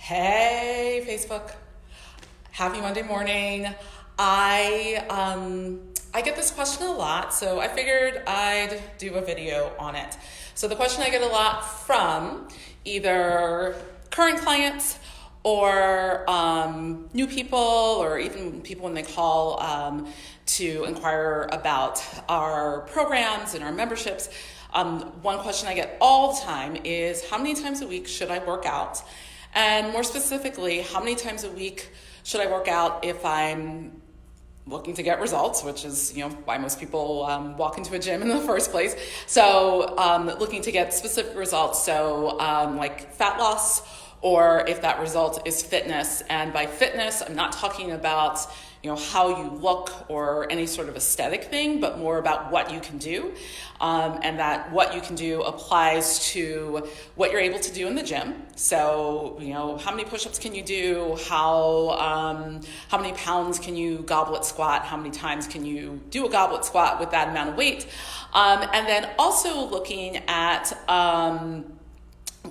Hey, Facebook. Happy Monday morning. I get this question a lot, so I figured I'd do a video on it. So the question I get a lot from either current clients or new people, or even people when they call to inquire about our programs and our memberships. One question I get all the time is, how many times a week should I work out? And more specifically, how many times a week should I work out if I'm looking to get results, which is, why most people walk into a gym in the first place. So looking to get specific results. So like fat loss, or if that result is fitness. And by fitness, I'm not talking about how you look or any sort of aesthetic thing, but more about what you can do. And that what you can do applies to what you're able to do in the gym. So, how many push-ups can you do? How many pounds can you goblet squat? How many times can you do a goblet squat with that amount of weight? And then also looking at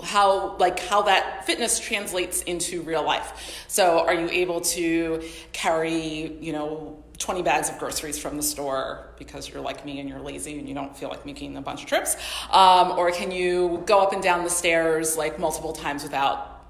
how that fitness translates into real life. So are you able to carry, 20 bags of groceries from the store because you're like me and you're lazy and you don't feel like making a bunch of trips? Or can you go up and down the stairs like multiple times without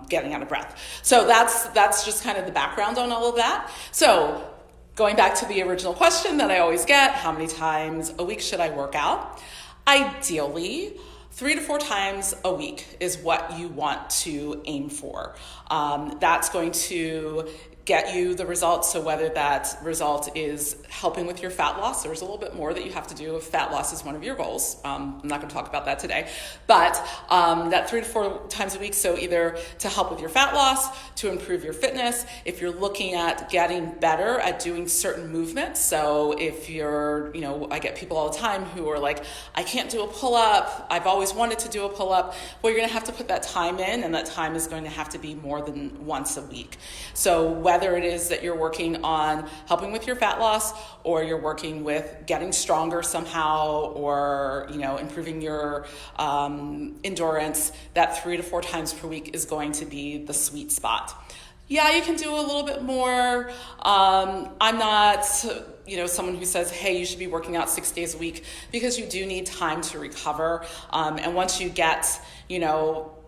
getting out of breath? So that's just kind of the background on all of that. So going back to the original question that I always get, how many times a week should I work out? Ideally, 3 to 4 times a week is what you want to aim for. That's going to get you the results. So whether that result is helping with your fat loss, there's a little bit more that you have to do if fat loss is one of your goals. I'm not going to talk about that today, but that 3 to 4 times a week. So either to help with your fat loss, to improve your fitness, if you're looking at getting better at doing certain movements. So if you're, I get people all the time who are like, I can't do a pull-up. I've always wanted to do a pull-up. Well, you're going to have to put that time in, and that time is going to have to be more than once a week. So whether it is that you're working on helping with your fat loss, or you're working with getting stronger somehow, or improving your endurance, that 3 to 4 times per week is going to be the sweet spot. Yeah, you can do a little bit more. I'm not someone who says, hey, you should be working out 6 days a week, because you do need time to recover. And once you get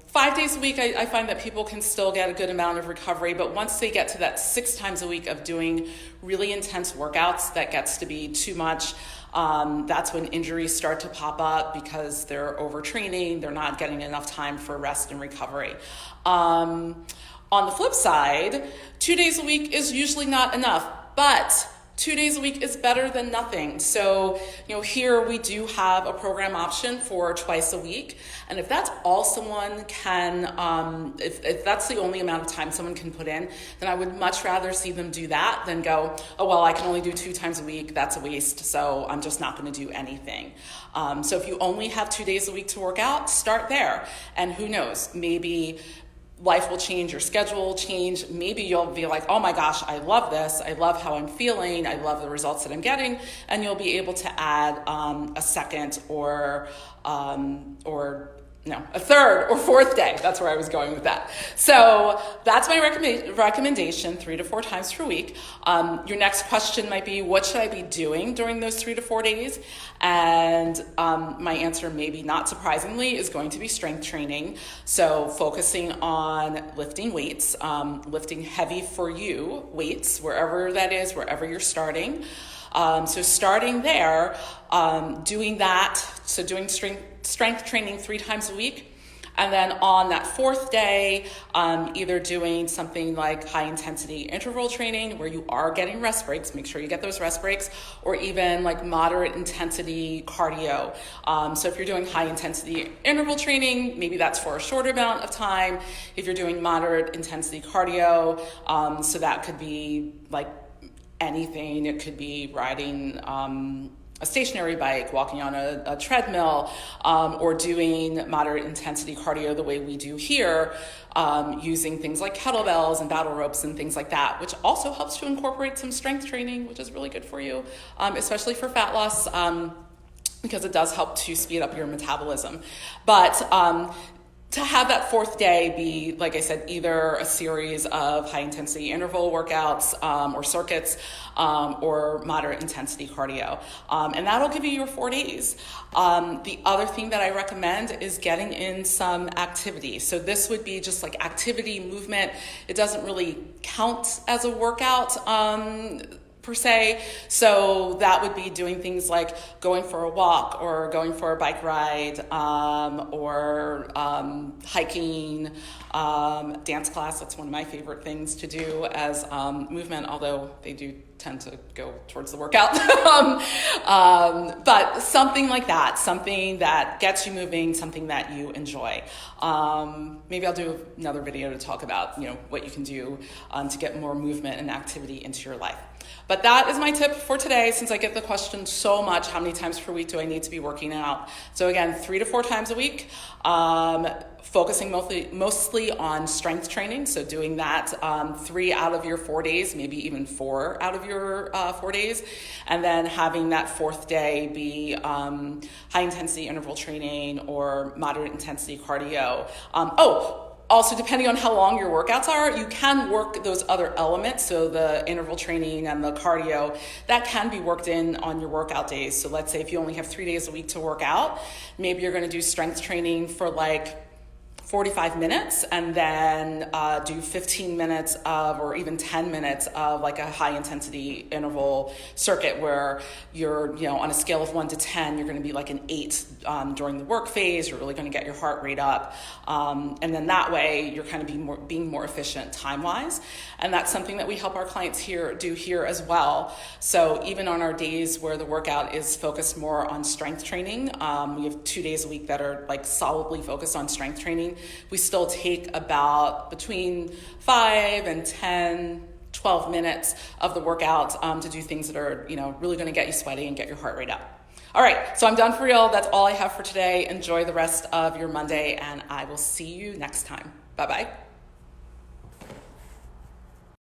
5 days a week, I find that people can still get a good amount of recovery, but once they get to that 6 times a week of doing really intense workouts, that gets to be too much. That's when injuries start to pop up because they're overtraining, they're not getting enough time for rest and recovery. On the flip side, 2 days a week is usually not enough, but 2 days a week is better than nothing. So, here we do have a program option for twice a week. And if that's all someone can, if that's the only amount of time someone can put in, then I would much rather see them do that than go, oh, well, I can only do 2 times a week. That's a waste. So I'm just not going to do anything. So if you only have 2 days a week to work out, start there. And who knows, maybe life will change, your schedule will change. Maybe you'll be like, oh my gosh, I love this. I love how I'm feeling. I love the results that I'm getting. And you'll be able to add a second or a third or fourth day. That's where I was going with that. So that's my recommendation, 3 to 4 times per week. Your next question might be, what should I be doing during those 3 to 4 days? And my answer, maybe not surprisingly, is going to be strength training. So focusing on lifting weights, lifting heavy for you weights, wherever that is, wherever you're starting. So starting there, doing that, so doing strength training 3 times a week, and then on that 4th day, either doing something like high intensity interval training where you are getting rest breaks, make sure you get those rest breaks, or even like moderate intensity cardio. So if you're doing high intensity interval training, maybe that's for a shorter amount of time. If you're doing moderate intensity cardio, so that could be like anything. It could be riding a stationary bike, walking on a treadmill, or doing moderate intensity cardio the way we do here, using things like kettlebells and battle ropes and things like that, which also helps to incorporate some strength training, which is really good for you, especially for fat loss, because it does help to speed up your metabolism. But to have that fourth day be, like I said, either a series of high intensity interval workouts or circuits or moderate intensity cardio. And that'll give you your 4 days. The other thing that I recommend is getting in some activity. So this would be just like activity, movement. It doesn't really count as a workout per se. So that would be doing things like going for a walk or going for a bike ride or hiking, dance class. That's one of my favorite things to do as movement, although they do tend to go towards the workout. But something like that, something that gets you moving, something that you enjoy. Maybe I'll do another video to talk about, what you can do to get more movement and activity into your life. But that is my tip for today, since I get the question so much, how many times per week do I need to be working out? So again, 3 to 4 times a week, focusing mostly on strength training. So doing that 3 out of your 4 days, maybe even 4 out of your 4 days. And then having that fourth day be high intensity interval training or moderate intensity cardio. Also, depending on how long your workouts are, you can work those other elements. So the interval training and the cardio, that can be worked in on your workout days. So let's say if you only have 3 days a week to work out, maybe you're going to do strength training for like 45 minutes and then do 15 minutes of, or even 10 minutes of like a high intensity interval circuit where you're, on a scale of 1 to 10, you're going to be like an 8 during the work phase. You're really going to get your heart rate up. And then that way you're kind of being more efficient time-wise. And that's something that we help our clients do here as well. So even on our days where the workout is focused more on strength training, we have 2 days a week that are like solidly focused on strength training. We still take about between 5 and 10, 12 minutes of the workout to do things that are, really going to get you sweaty and get your heart rate up. All right, so I'm done for real. That's all I have for today. Enjoy the rest of your Monday, and I will see you next time. Bye-bye.